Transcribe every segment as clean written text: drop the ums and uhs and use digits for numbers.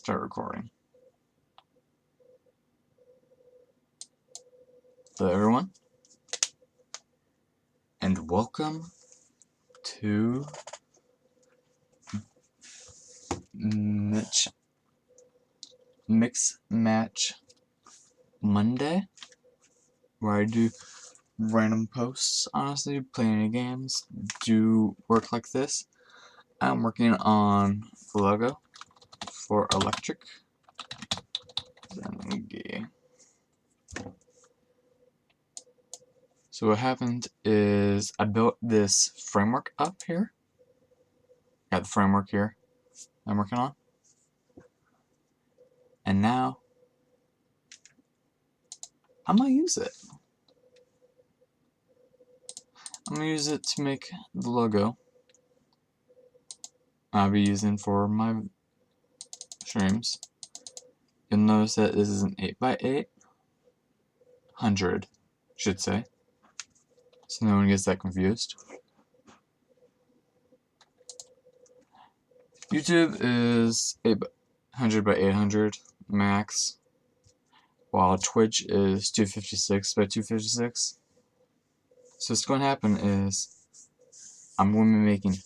start recording. Hello everyone, and welcome to Mix Match Monday, where I do random posts, honestly, play any games, do work like this. I'm working on the logo for Electric Zhengyi. So what happened is I built this framework up here. Got the framework here I'm working on. And now I'm gonna use it. I'm gonna use it to make the logo I'll be using for my streams. You'll notice that this is an 8x8, 100, should say, so no one gets that confused. YouTube is 800 by 800 max, while Twitch is 256 by 256. So what's going to happen is I'm going to be making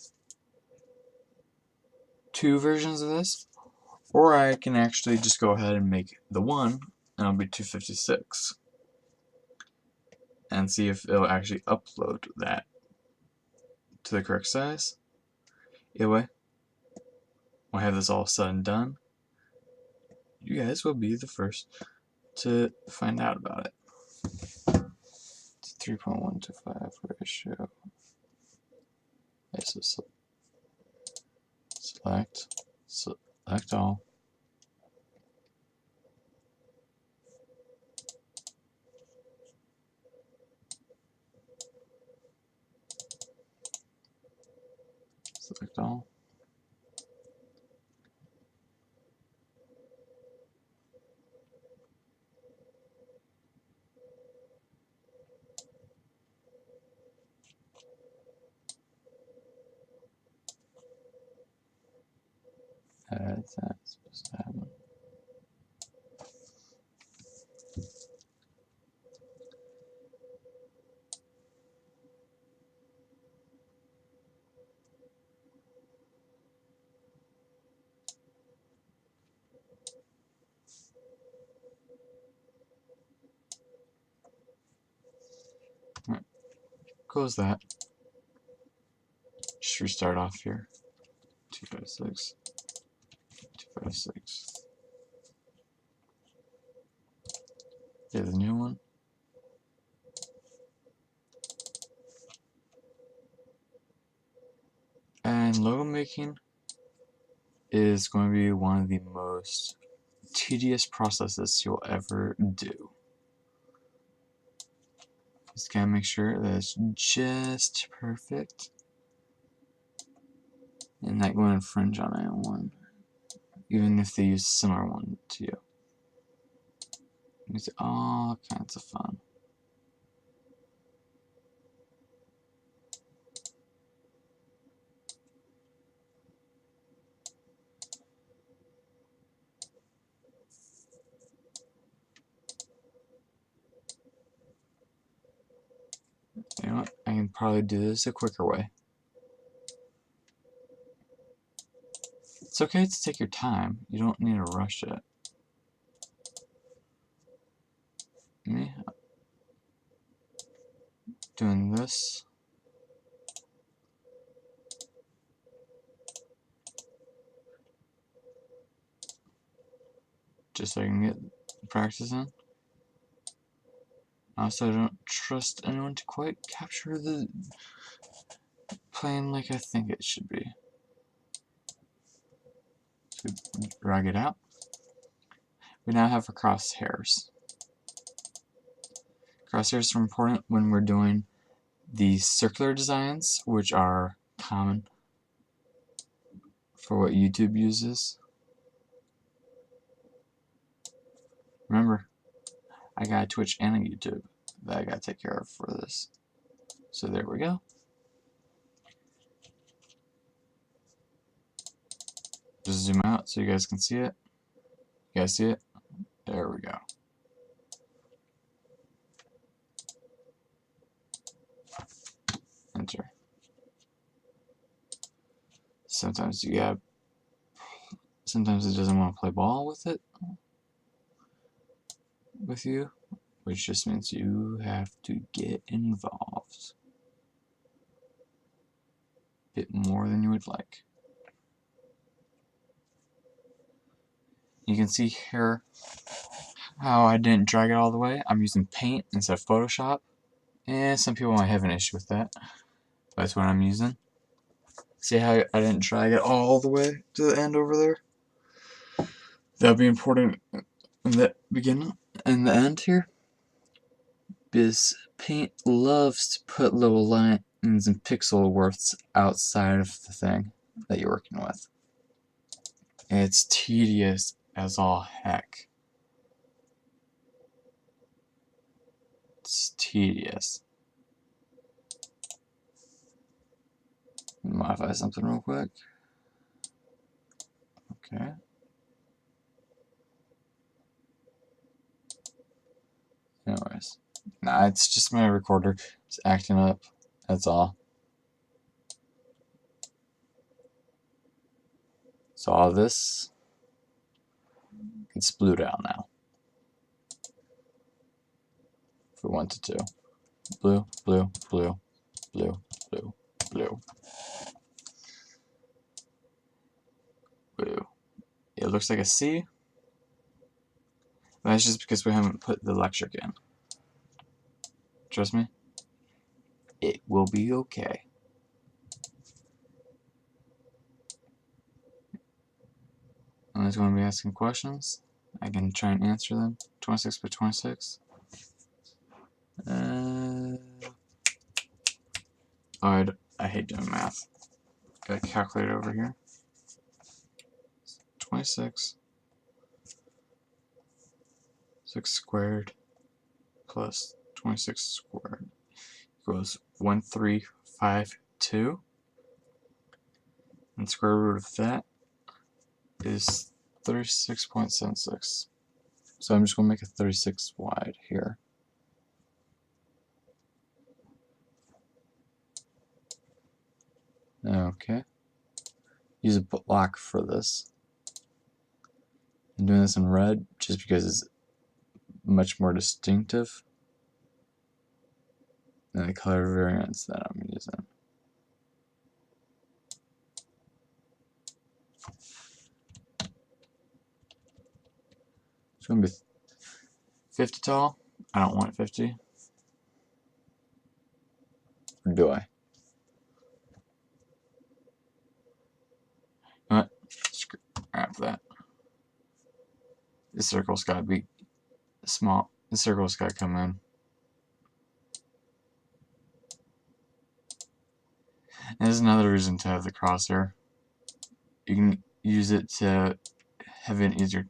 two versions of this, or I can actually just go ahead and make the one, and it'll be 256, and see if it'll actually upload that to the correct size. Either way, when I have this all said and done, you guys will be the first to find out about it. It's 3.1 to 5 ratio. Okay, so select all. Select all. That's supposed to happen. Alright, close that. Just restart off here. 256. 256. Okay, the new one. And logo making is going to be one of the most tedious processes you'll ever do. Just gotta make sure that it's just perfect and not going to infringe on anyone, even if they use a similar one to you. It's all kinds of fun. You know what? I can probably do this a quicker way. It's okay to take your time. You don't need to rush it. Me doing this. Just so I can get practice in. Also, I don't trust anyone to quite capture the plane like I think it should be. So drag it out. We now have our crosshairs. Crosshairs are important when we're doing the circular designs, which are common for what YouTube uses. Remember, I got a Twitch and a YouTube that I gotta take care of for this. So there we go. Just zoom out so you guys can see it. You guys see it? There we go. Enter. Sometimes you got. Sometimes it doesn't want to play ball with it. With you, which just means you have to get involved. A bit more than you would like. You can see here how I didn't drag it all the way. I'm using Paint instead of Photoshop. And some people might have an issue with that. That's what I'm using. See how I didn't drag it all the way to the end over there? That'll be important in the beginning and the end here. Because Paint loves to put little lines and pixel worths outside of the thing that you're working with. It's tedious as all heck. It's tedious. Modify something real quick. Okay. Anyways. Nah, it's just my recorder. It's acting up. That's all. So all this gets blued out now. If we wanted to. Blue, blue, blue, blue, blue, blue. Blue. It looks like a C. But that's just because we haven't put the electric in. Trust me. It will be okay. Unless you want to be asking questions, I can try and answer them. 26 by 26. Alright, I hate doing math. Got a calculator over here. 26. 6 squared plus 26 squared equals 1352. And square root of that is 36.76. So I'm just going to make a 36 wide here. Okay. Use a block for this. I'm doing this in red just because it's much more distinctive than the color variants that I'm using. It's going to be 50 tall. I don't want 50. Or do I? What? Scrap that. This circle's got to be small. The circle's got to come in. And there's another reason to have the crosshair. You can use it to have an easier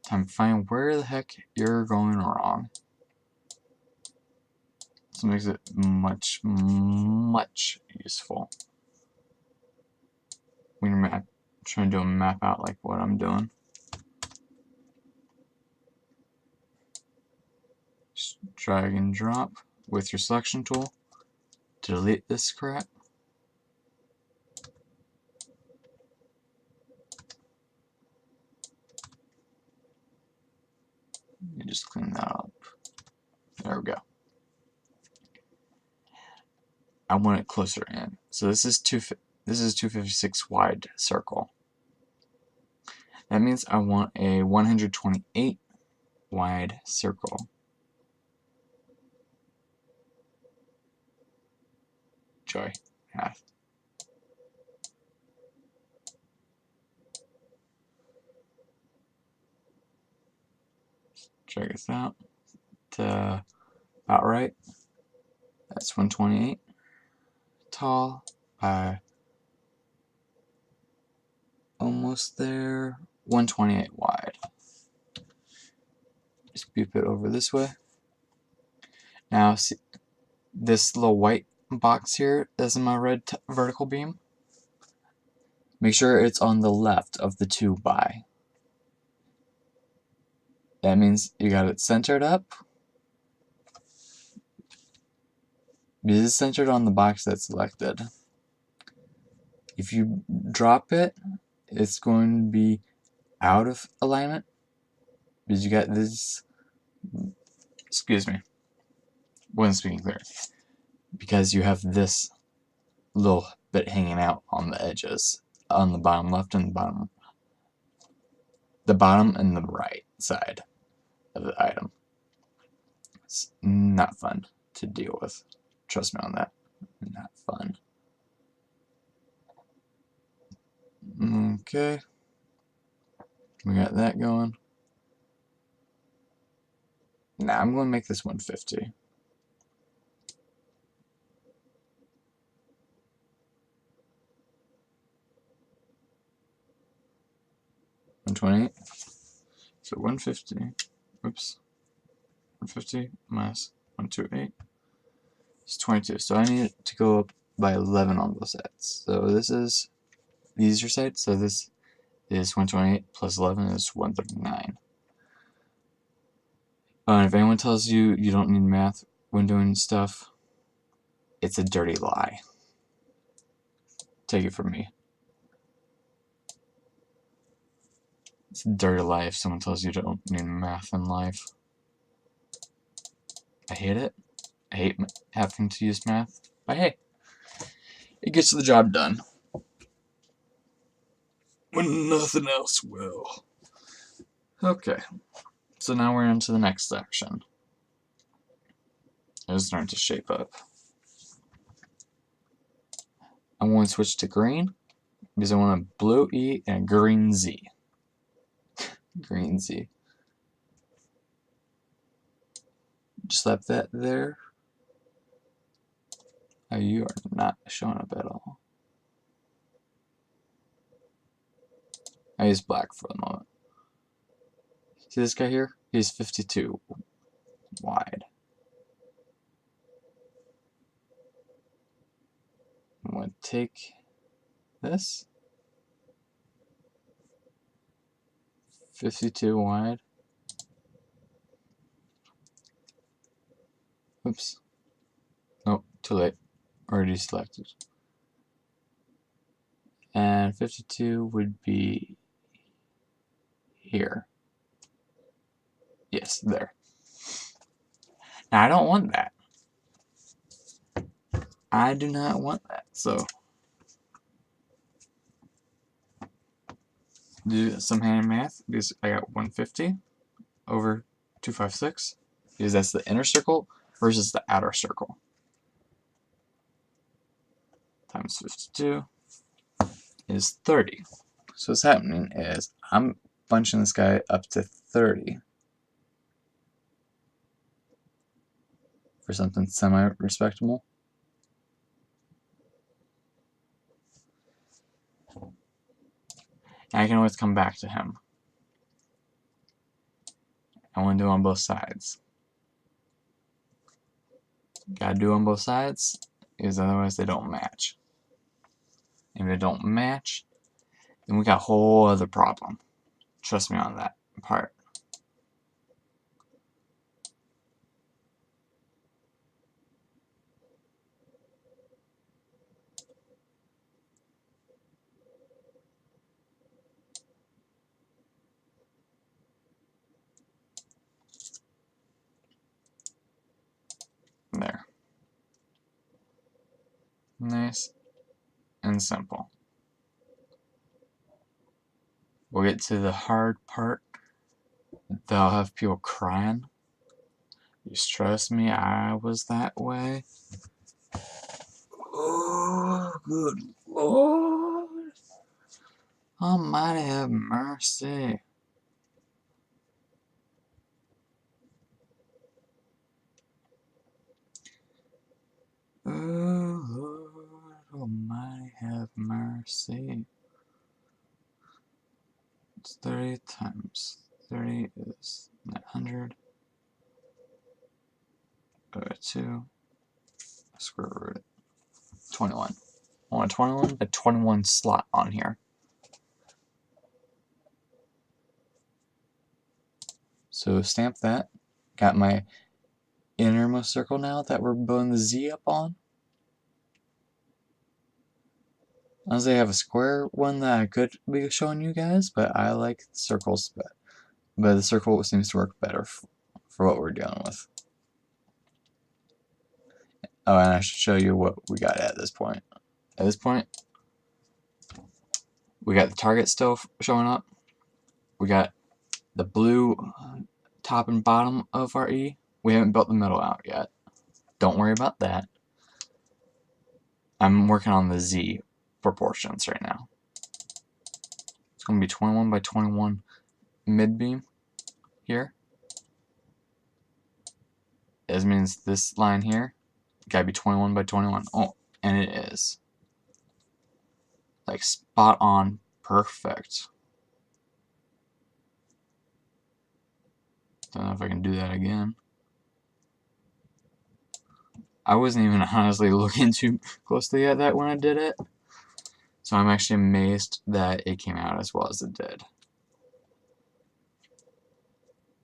time to find where the heck you're going wrong. So it makes it much useful when you're trying to do a map out like what I'm doing. Just drag and drop with your selection tool to delete this crap. You just clean that up. There we go. I want it closer in. So this is 256 wide circle. That means I want a 128 wide circle. Joy, half. Check this out. To about right. That's 128 tall by almost there. 128 wide. Just beep it over this way. Now see this little white box here that's in my red vertical beam. Make sure it's on the left of the 2 by. That means you got it centered up. This is centered on the box that's selected. If you drop it, it's going to be out of alignment because you got this. Excuse me, wasn't speaking clear. Because you have this little bit hanging out on the edges, on the bottom left and the bottom and the right side of the item. It's not fun to deal with. Trust me on that. Not fun. Okay. We got that going. Now I'm going to make this 150. $128. So 150. Oops. 150 minus 128 is 22. So I need to go up by 11 on both sides. So these are sides. So this is 128 plus 11 is 139. And if anyone tells you you don't need math when doing stuff, it's a dirty lie. Take it from me. It's a dirty lie if someone tells you you don't need math in life. I hate it. I hate having to use math. But hey, it gets the job done when nothing else will. Okay, so now we're into the next section. It's starting to shape up. I want to switch to green because I want a blue E and a green Z. Green Z. Just slap that there. Oh, you are not showing up at all. I use black for the moment. See this guy here? He's 52 wide. I'm going to take this. 52 wide. Oops. Nope, too late. Already selected. And 52 would be here. Yes, there. Now I don't want that. I do not want that. So do some hand math because I got 150 over 256 because that's the inner circle versus the outer circle. Times 52 is 30. So what's happening is I'm bunching this guy up to 30 for something semi-respectable. And I can always come back to him. I want to do on both sides. Gotta do on both sides because otherwise they don't match. If they don't match, then we got a whole other problem. Trust me on that part. There. Nice and simple. We'll get to the hard part. They'll have people crying. Just trust me, I was that way. Oh, good Lord. Almighty have mercy. Oh, Lord Almighty have mercy. It's 30 times 30 is 900 over 2 square root 21. I want a 21 slot on here. So stamp that. Got my innermost circle now that we're building the Z up on. Honestly, I have a square one that I could be showing you guys, but I like circles better. But the circle seems to work better for what we're dealing with. Oh, and I should show you what we got at this point. At this point, we got the target still showing up. We got the blue top and bottom of our E. We haven't built the middle out yet. Don't worry about that. I'm working on the Z proportions right now. It's going to be 21 by 21 mid-beam here. This means this line here gotta be 21 by 21. Oh, and it is. Like spot on, perfect. Don't know if I can do that again. I wasn't even honestly looking too closely at that when I did it. So I'm actually amazed that it came out as well as it did.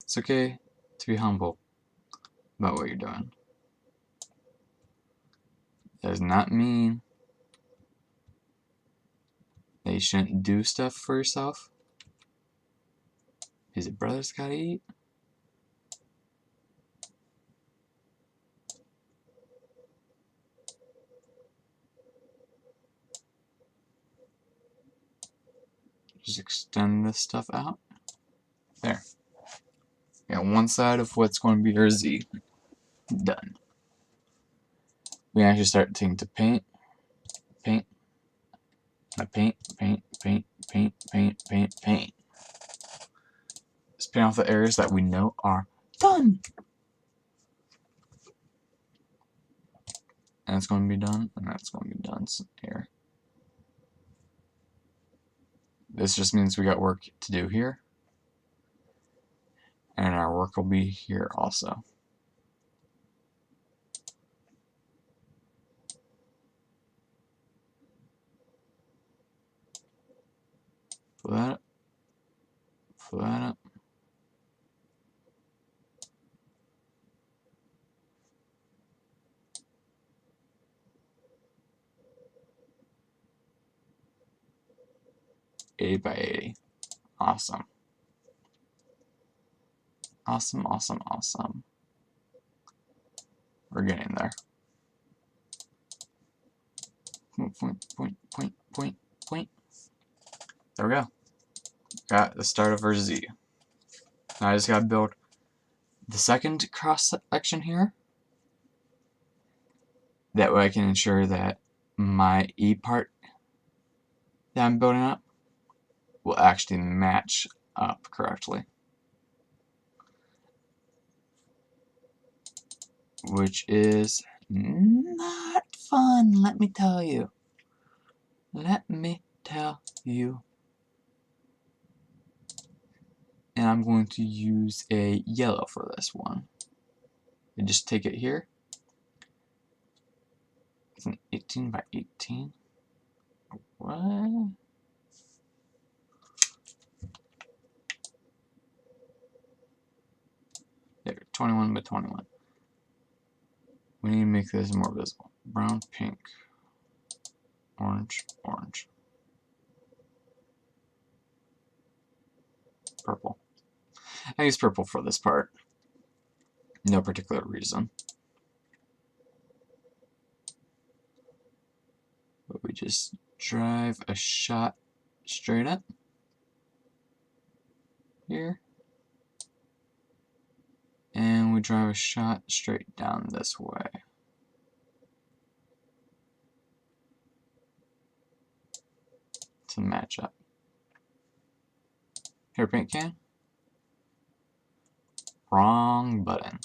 It's okay to be humble about what you're doing. That does not mean that you shouldn't do stuff for yourself. Is it brothers gotta eat? Just extend this stuff out. There. Yeah, one side of what's going to be our Z done. We actually start taking to paint, paint, paint, paint, paint, paint, paint, paint, paint. Just paint off the areas that we know are done. And it's going to be done, and that's going to be done here. This just means we got work to do here. And our work will be here also. Fill that up. Fill that up. $80 by $80. Awesome. Awesome, awesome, awesome. We're getting there. Point, point, point, point, point, point. There we go. Got the start of our Z. Now I just gotta build the second cross section here. That way I can ensure that my E part that I'm building up will actually match up correctly. Which is not fun, let me tell you. Let me tell you. And I'm going to use a yellow for this one. And just take it here. It's an 18 by 18. What? There, 21 by 21. We need to make this more visible. Brown, pink, orange, orange. Purple. I use purple for this part. No particular reason. But we just drive a shot straight up here. And we drive a shot straight down this way. To match up. Here, paint can. Wrong button.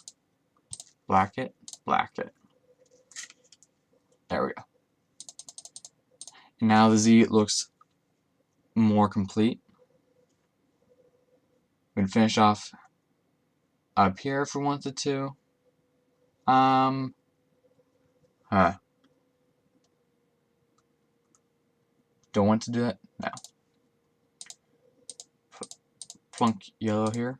Black it, black it. There we go. And now the Z looks more complete. We can finish off up here if we wanted to. Don't want to do that? No. Plunk yellow here.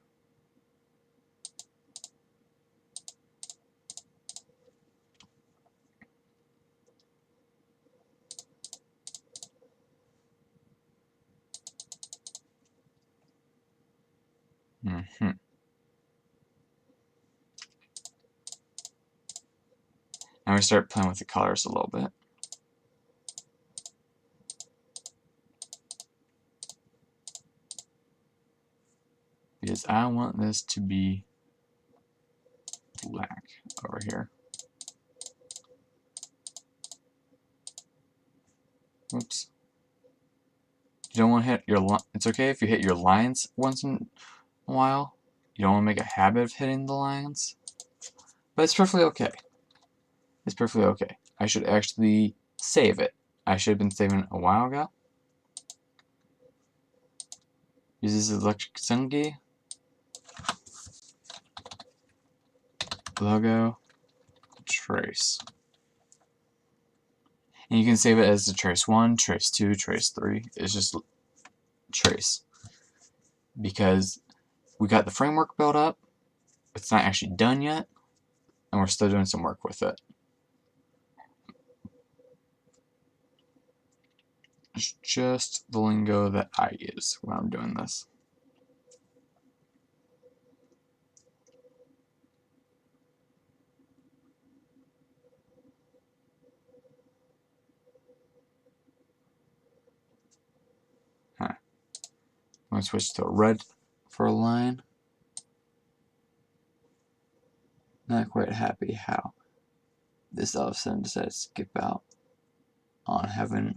Now we start playing with the colors a little bit. Because I want this to be black over here. Oops. You don't want to hit your it's okay if you hit your lines once in a while. You don't want to make a habit of hitting the lines. But it's perfectly okay. It's perfectly okay. I should actually save it. I should have been saving it a while ago. Use this Electric Zhengyi logo trace. And you can save it as the trace 1, trace 2, trace 3. It's just trace. Because we got the framework built up, it's not actually done yet, and we're still doing some work with it. It's just the lingo that I use when I'm doing this. I'm going to switch to red for a line. Not quite happy how this all of a sudden decided to skip out on having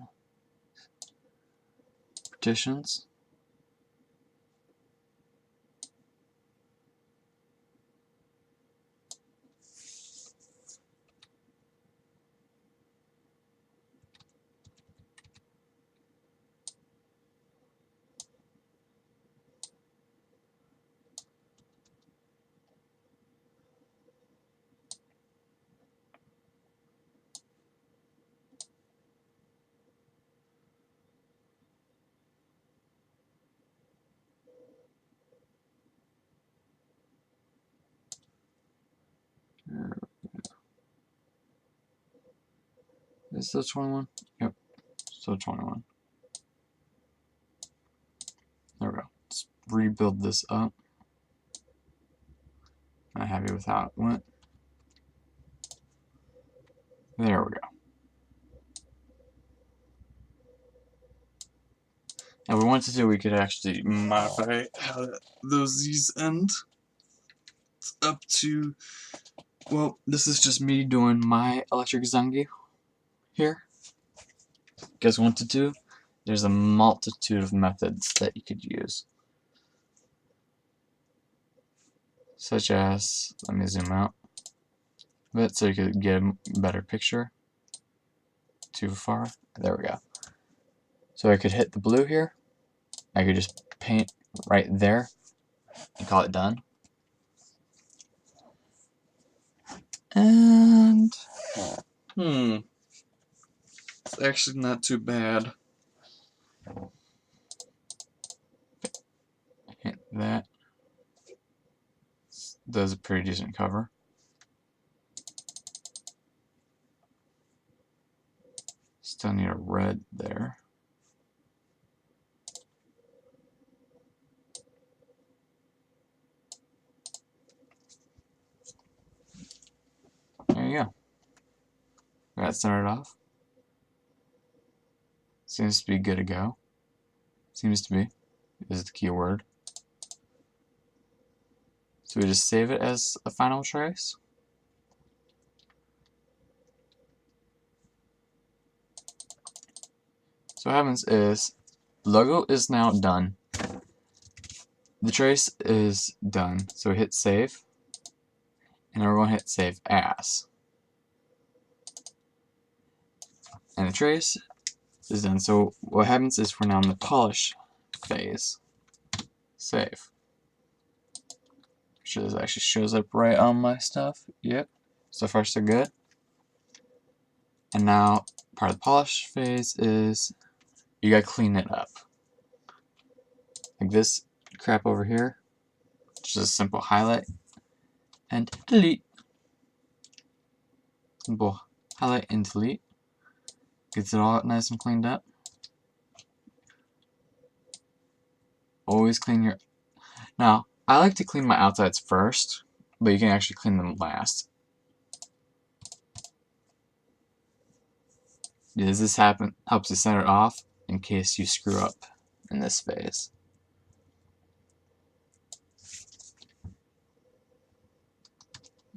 partitions. Is this 21? Yep, still 21. There we go. Let's rebuild this up. Not happy with how it went. There we go. If we wanted to, we could actually modify how these end up to, well, this is just me doing my Electric Zhengyi here. If you guys wanted to, there's a multitude of methods that you could use. Such as, let me zoom out a bit so you could get a better picture. Too far. There we go. So I could hit the blue here. I could just paint right there and call it done. And it's actually not too bad. Hit that. Does a pretty decent cover. Still need a red there. There you go. Got it centered off. Seems to be good to go. Seems to be is the key word. So we just save it as a final trace. So what happens is logo is now done. The trace is done. So we hit save. And now we're going to hit save as. And the trace is done. So what happens is we're now in the polish phase. Save. Sure this actually shows up right on my stuff. Yep. So far so good. And now part of the polish phase is you gotta clean it up. Like this crap over here. Just a simple highlight and delete. Simple highlight and delete. Gets it all nice and cleaned up. Always clean your... Now, I like to clean my outsides first, but you can actually clean them last. Does this happen? Helps you center it off in case you screw up in this phase.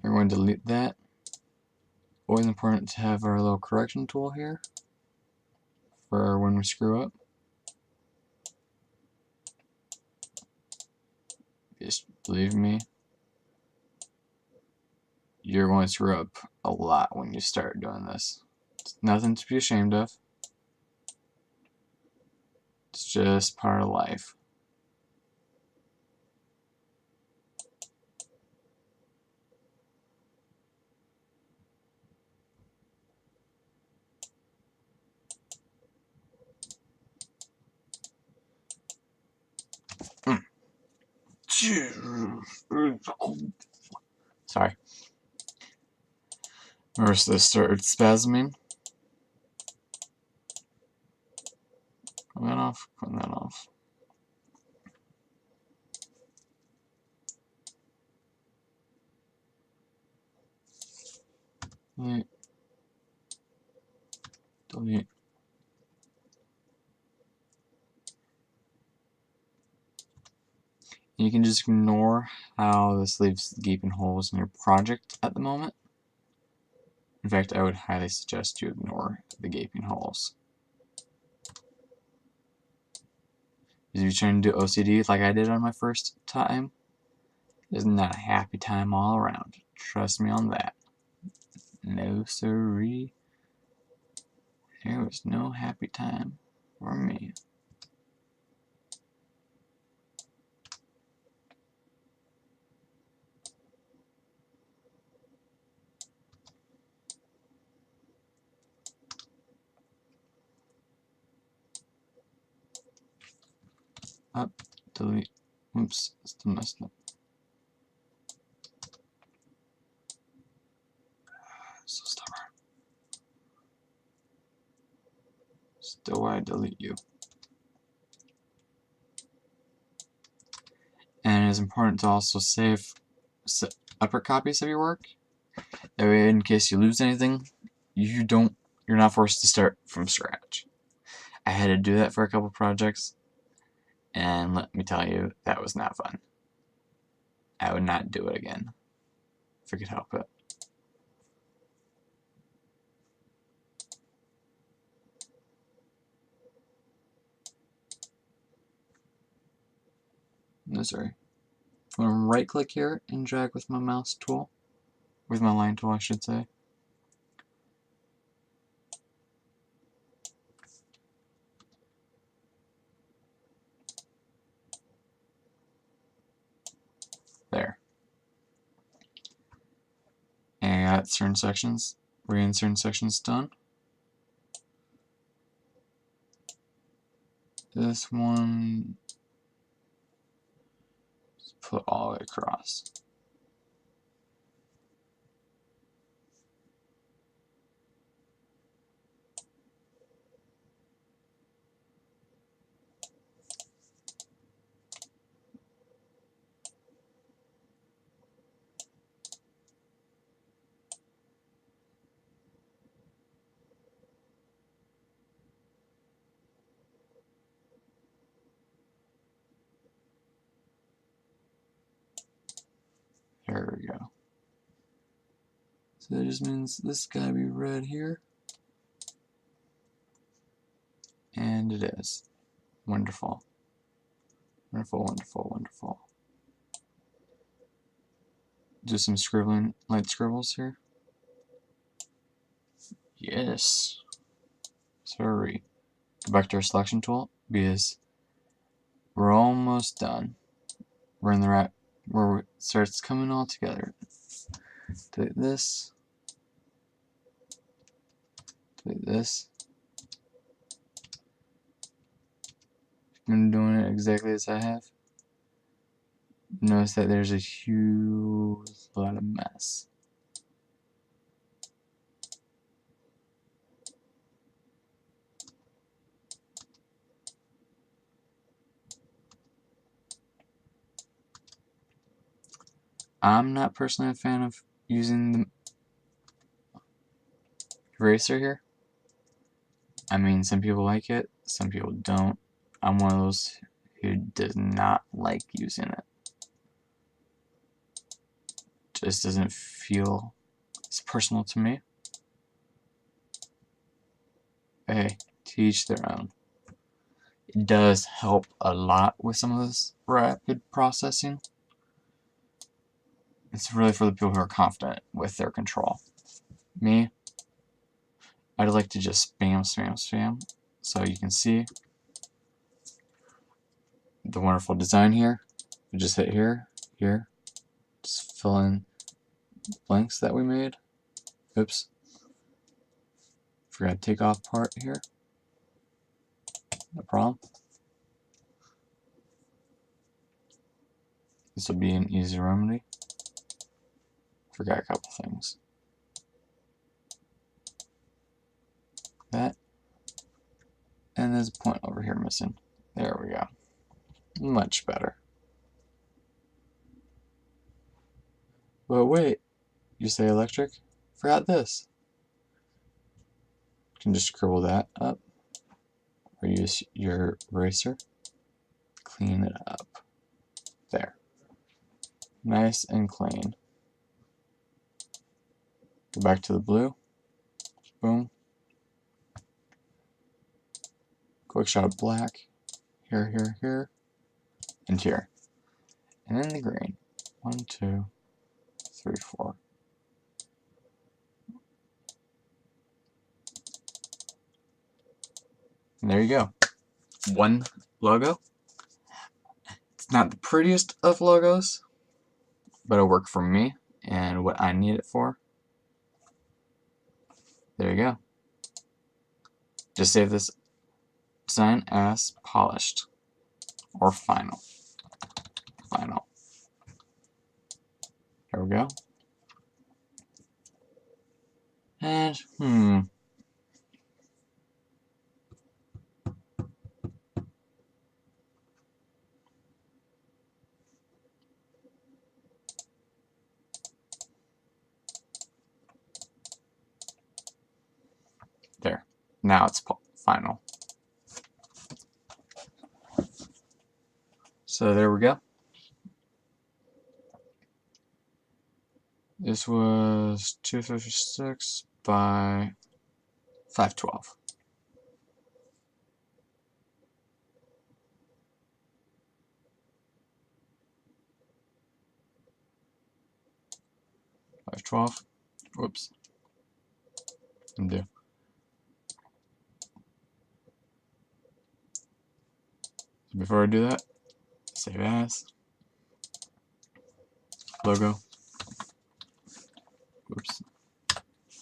We're going to delete that. Always important to have our little correction tool here for when we screw up. Just believe me, you're going to screw up a lot when you start doing this. It's nothing to be ashamed of. It's just part of life. Sorry. First, this started spasming. Put that off. Put that off. Delete. Delete. You can just ignore how this leaves gaping holes in your project at the moment. In fact, I would highly suggest you ignore the gaping holes. If you're trying to do OCD like I did on my first time, it's not a happy time all around. Trust me on that. No siree. There was no happy time for me. Up, delete. Oops, still messed up. So stubborn. Still why I delete you. And it is important to also save upper copies of your work. That way, in case you lose anything, you're not forced to start from scratch. I had to do that for a couple projects, and let me tell you, that was not fun. I would not do it again if I could help it. No, sorry. I'm going to right click here and drag with my mouse tool. With my line tool, I should say. There. And I got certain sections, certain sections done. This one, just put all the way across. There we go. So that just means this gotta be red here. And it is. Wonderful. Wonderful, wonderful, wonderful. Do some scribbling, light scribbles here. Yes. Sorry. Go back to our selection tool because we're almost done. We're in the right where it starts coming all together. Delete this. Delete this. I'm doing it exactly as I have. Notice that there's a huge lot of mess. I'm not personally a fan of using the eraser here. I mean, some people like it, some people don't. I'm one of those who does not like using it. Just doesn't feel as personal to me. Hey, to each their own. It does help a lot with some of this rapid processing. It's really for the people who are confident with their control. Me, I'd like to just spam, spam, spam. So you can see the wonderful design here. We just hit here, here. Just fill in blanks that we made. Oops. Forgot takeoff part here. No problem. This will be an easy remedy. Forgot a couple things. That. And there's a point over here missing. There we go. Much better. But wait, you say electric? Forgot this. You can just scribble that up. Or use your eraser. Clean it up. There. Nice and clean. Go back to the blue. Boom. Quick shot of black. Here, here, here. And here. And then the green. 1, 2, 3, 4. And there you go. One logo. It's not the prettiest of logos, but it'll work for me and what I need it for. There you go. Just save this design as polished or final. Final. There we go. And, there. Now it's final. So there we go. This was 256 by 512. Whoops. Undo. So before I do that, save as. Logo. Whoops.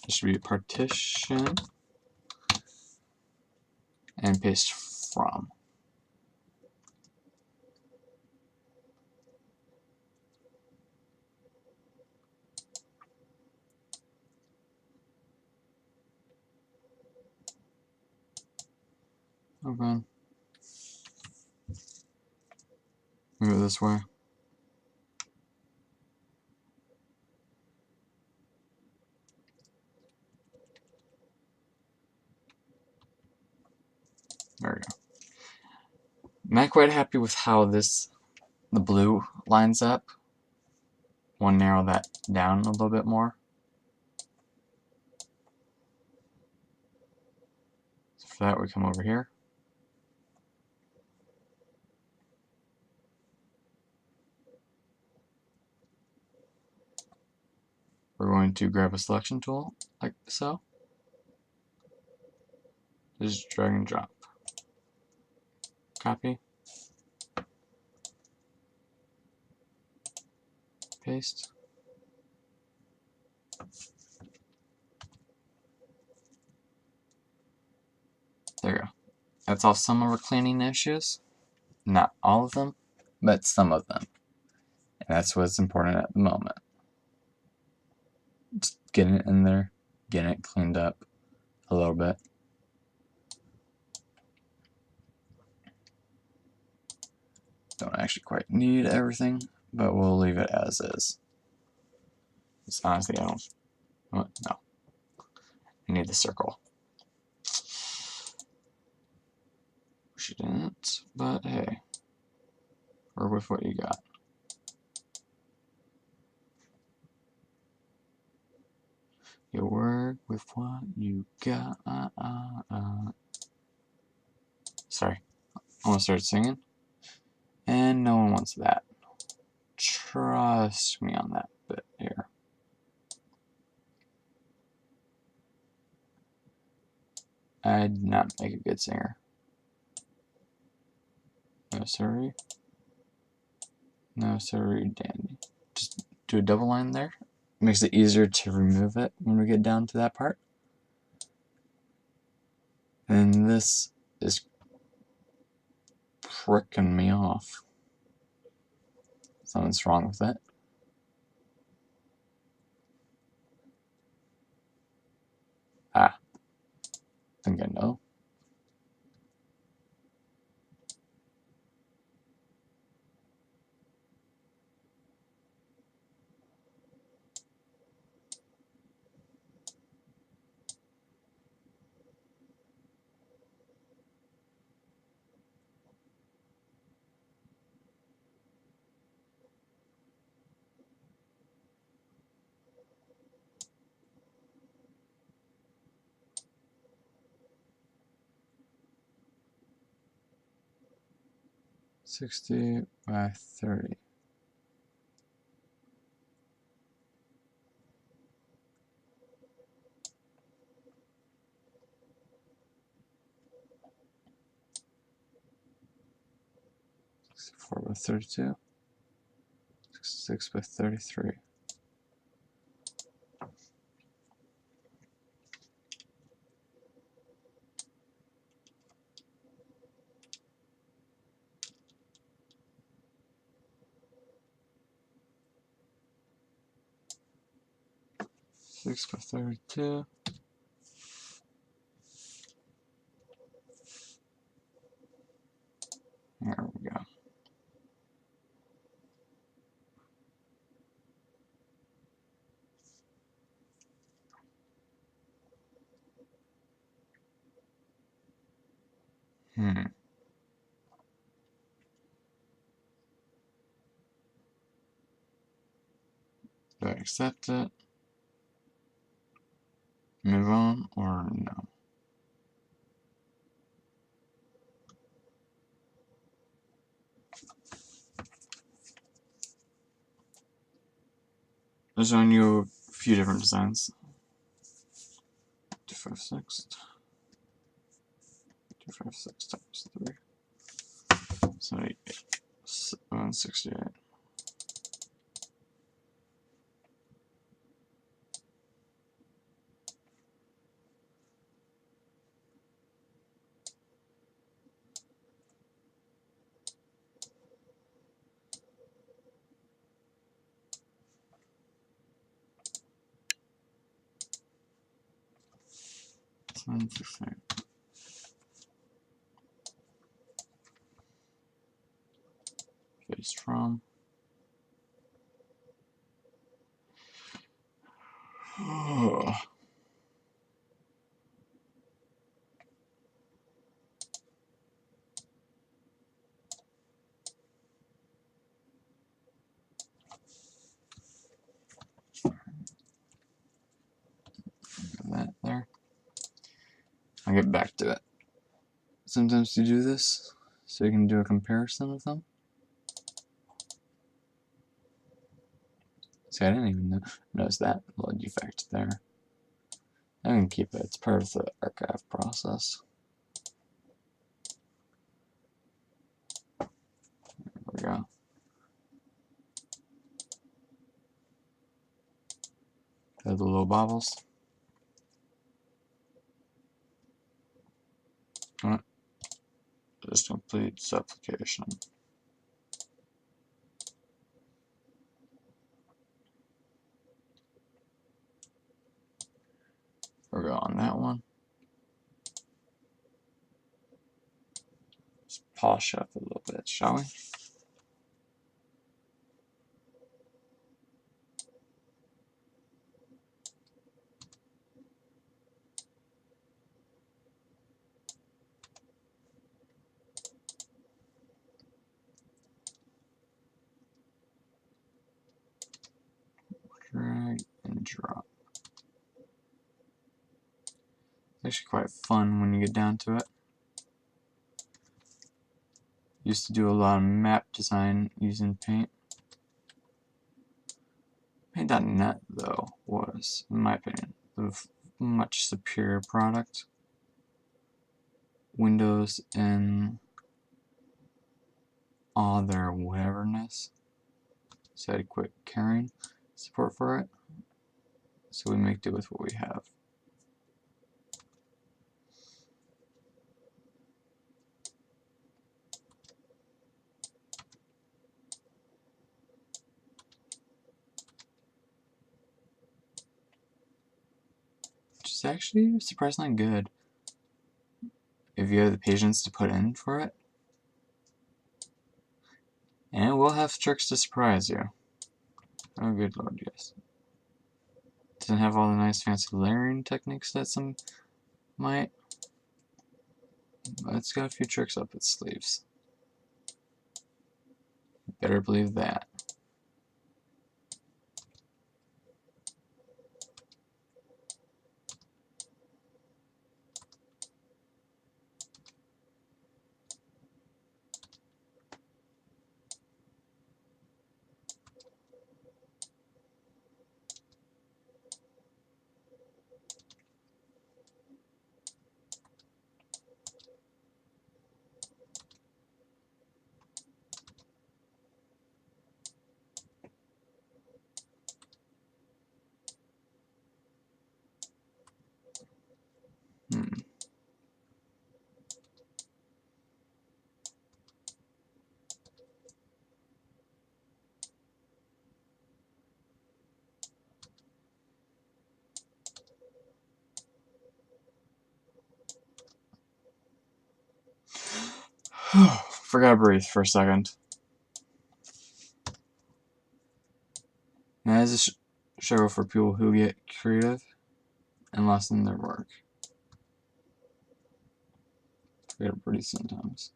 It should be a partition. And paste from. Okay. Move it this way. There we go. Not quite happy with how the blue lines up. Want to narrow that down a little bit more. So for that, we come over here. We're going to grab a selection tool, like so. Just drag and drop. Copy. Paste. There you go. That's all some of our cleaning issues. Not all of them, but some of them. And that's what's important at the moment. Just getting it in there, getting it cleaned up a little bit. Don't actually quite need everything, but we'll leave it as is. It's honestly, I don't. What? No. I need the circle. She didn't, but hey. Or with what you got. You work with what you got. Sorry. I want to start singing. And no one wants that. Trust me on that bit here. I did not make a good singer. No, sorry. No, sorry, Danny. Just do a double line there. Makes it easier to remove it when we get down to that part. And this is pricking me off. Something's wrong with it. Ah. Think I know. $60 by $30. $4 by 32. 66 by 33. Six by 32. There we go. Do I accept it? Move on or no? I'll show you a few different designs. 256. 256 times 3. 78. 768. Face from. That there. I'll get back to it. Sometimes you do this so you can do a comparison of them. See, I didn't even notice that little defect there. I can keep it. It's part of the archive process. There we go. Have the little bobbles. Alright. Just complete supplication. We'll go on that one. Let's polish up a little bit, shall we? drop. It's actually quite fun when you get down to it. Used to do a lot of map design using Paint. Paint.net, though, was, in my opinion, a much superior product. Windows in all their whateverness, so I had to quit caring support for it. So we make do with what we have. Which is actually surprisingly good if you have the patience to put in for it. And it will have tricks to surprise you. Oh good lord, yes. Doesn't have all the nice fancy layering techniques that some might, but it's got a few tricks up its sleeves. You better believe that. Forgot to breathe for a second. Now, this is a struggle for people who get creative and lost in their work. Forget to breathe sometimes.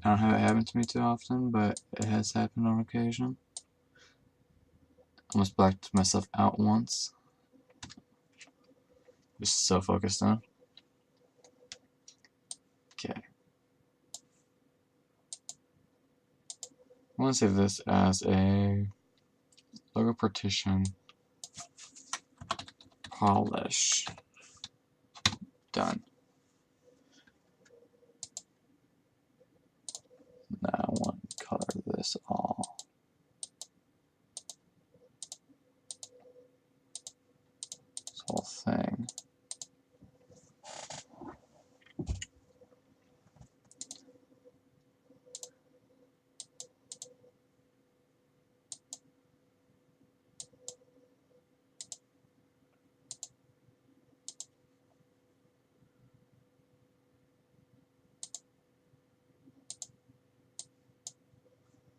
I don't have it happen to me too often, but it has happened on occasion. Almost blacked myself out once. Just so focused on. Okay. I want to save this as a logo partition polish. Done. Now I want to color this all. This whole thing.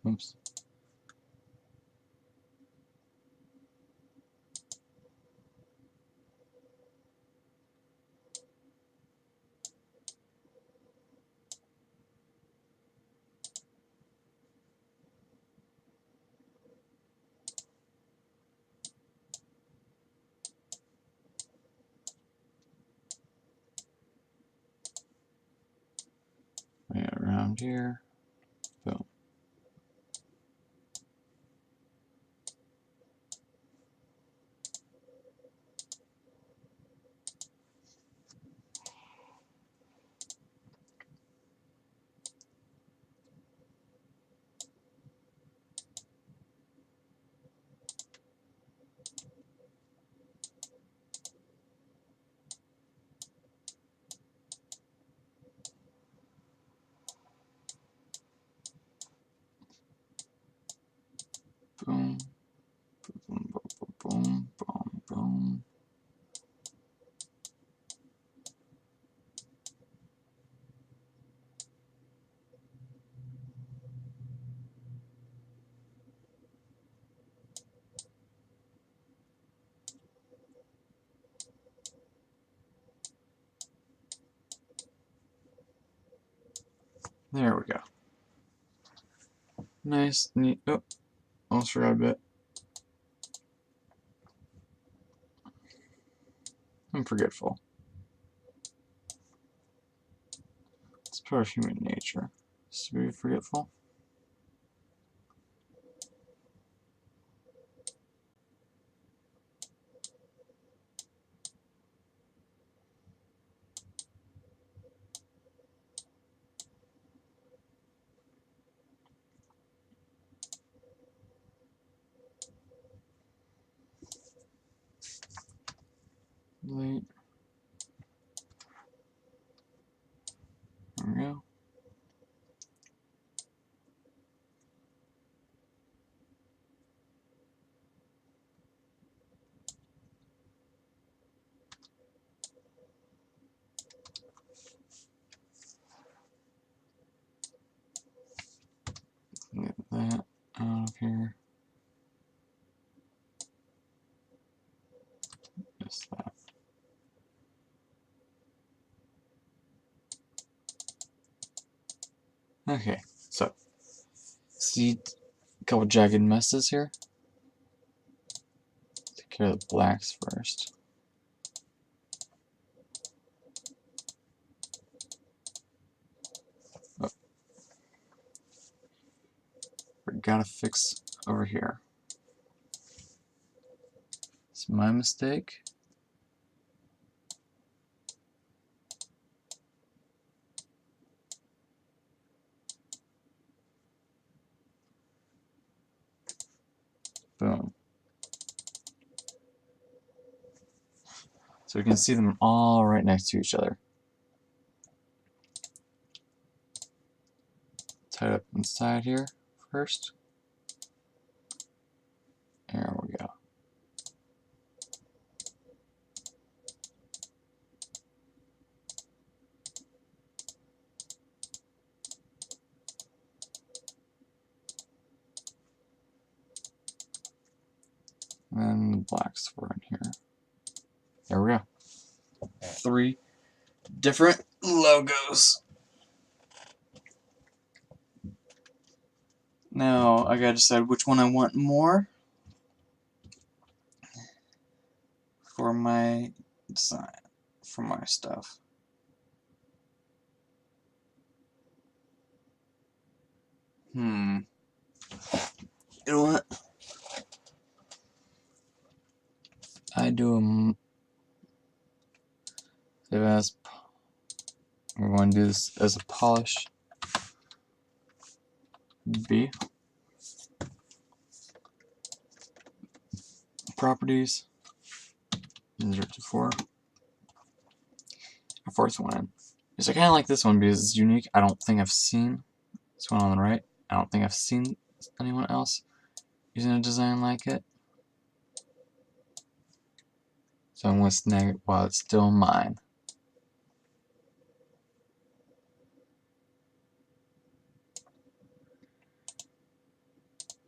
Oops. Right around here. Boom. Boom. Boom, boom, boom, boom, boom. There we go. Nice, neat. Oh, almost forgot a bit. I'm forgetful. It's part of human nature. Is to be forgetful. Delete. There we go. Get that out of here. Just that. Okay, so see a couple jagged messes here. Take care of the blacks first. Oh. We gotta fix over here. It's my mistake. Boom. So we can see them all right next to each other. Tie it up inside here first. There we go. And then the blacks were in here. There we go. 3 different logos. Now I gotta decide which one I want more for my design, for my stuff. You know what? I do them. As we're going to do this as a polish. B. Properties. 0 to 4. A fourth one in. Because I kind of like this one because it's unique. I don't think I've seen this one on the right. I don't think I've seen anyone else using a design like it. So I'm going to snag it while it's still mine.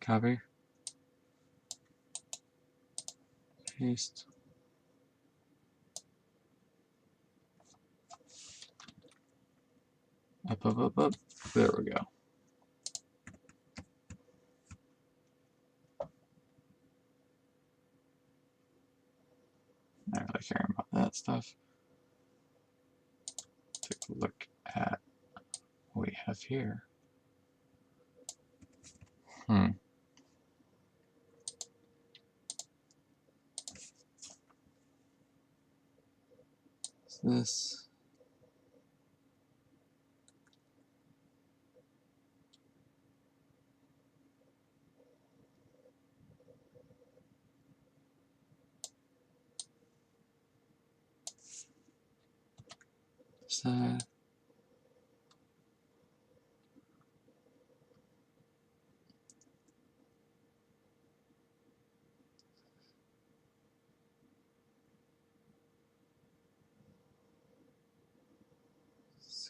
Copy. Paste. Up, up, up, up. There we go. Not really caring about that stuff. Take a look at what we have here. This. So.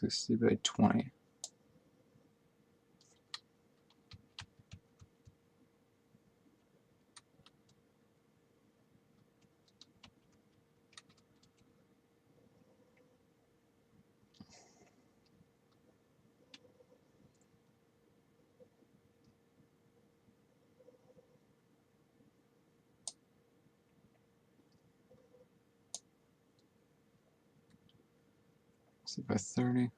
$60 by $20. 60 by 30.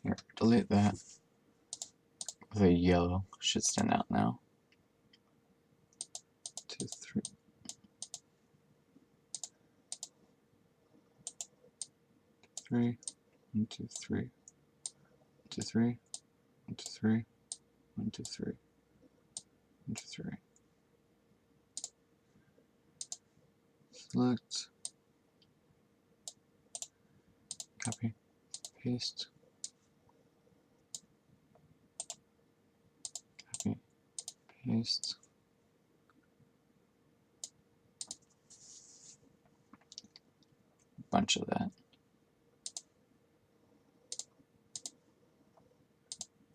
Here, delete that. The yellow should stand out now. 2, 3. 3, 1, 2, 3, 1, 2, 3, 1, 2, 3, 1, 2, 3, 1, 2, 3. Select, copy, paste, copy, paste. Bunch of that.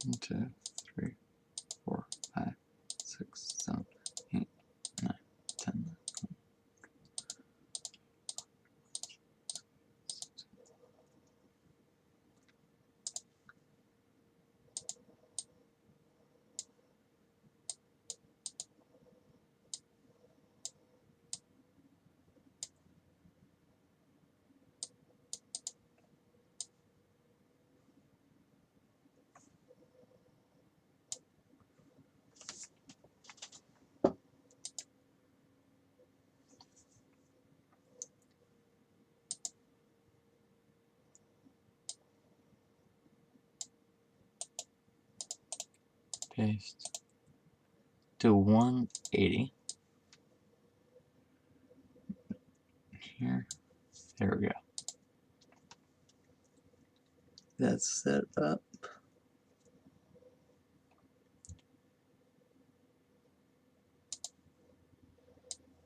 1, 2, 3, 4, 5, 6, 7, 8, 9, 10. Paste to 180 here. There we go. That's set up.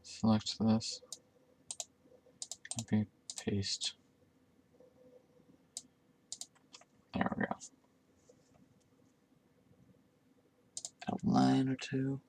Select this. Copy, paste. There we go. Add a line or two.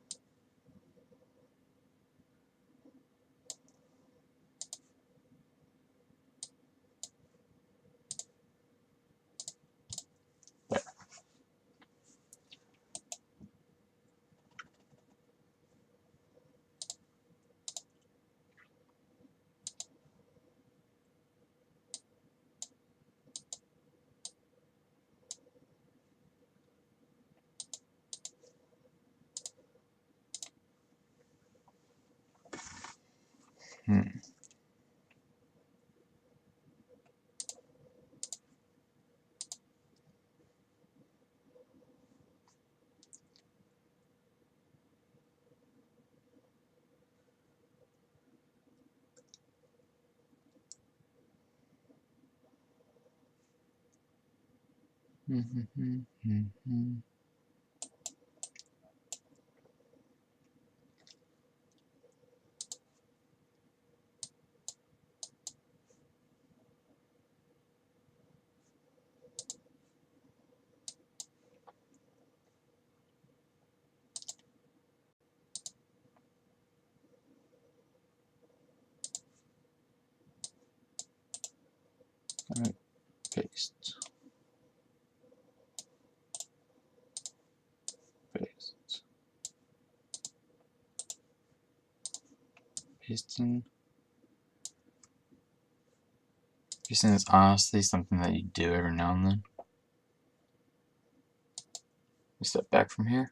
There. Alright, paste. Paste. Pasting. Pasting is honestly something that you do every now and then. We step back from here.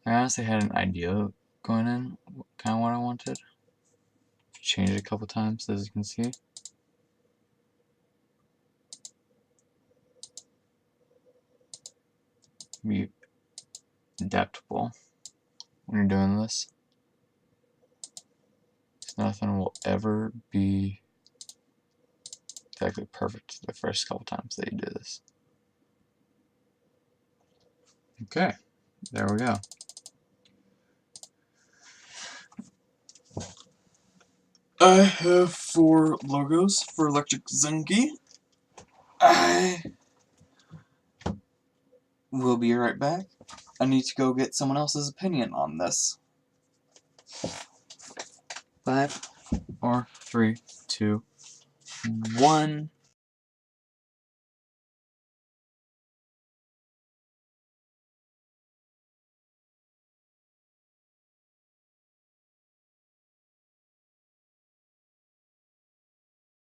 I honestly had an idea going in, kind of what I wanted. Changed it a couple times, as you can see. Be adaptable when you're doing this. Nothing will ever be exactly perfect the first couple times that you do this. Okay, there we go. I have 4 logos for Electric Zhengyi. I will be right back. I need to go get someone else's opinion on this. 5, 4, 3, 2, 1.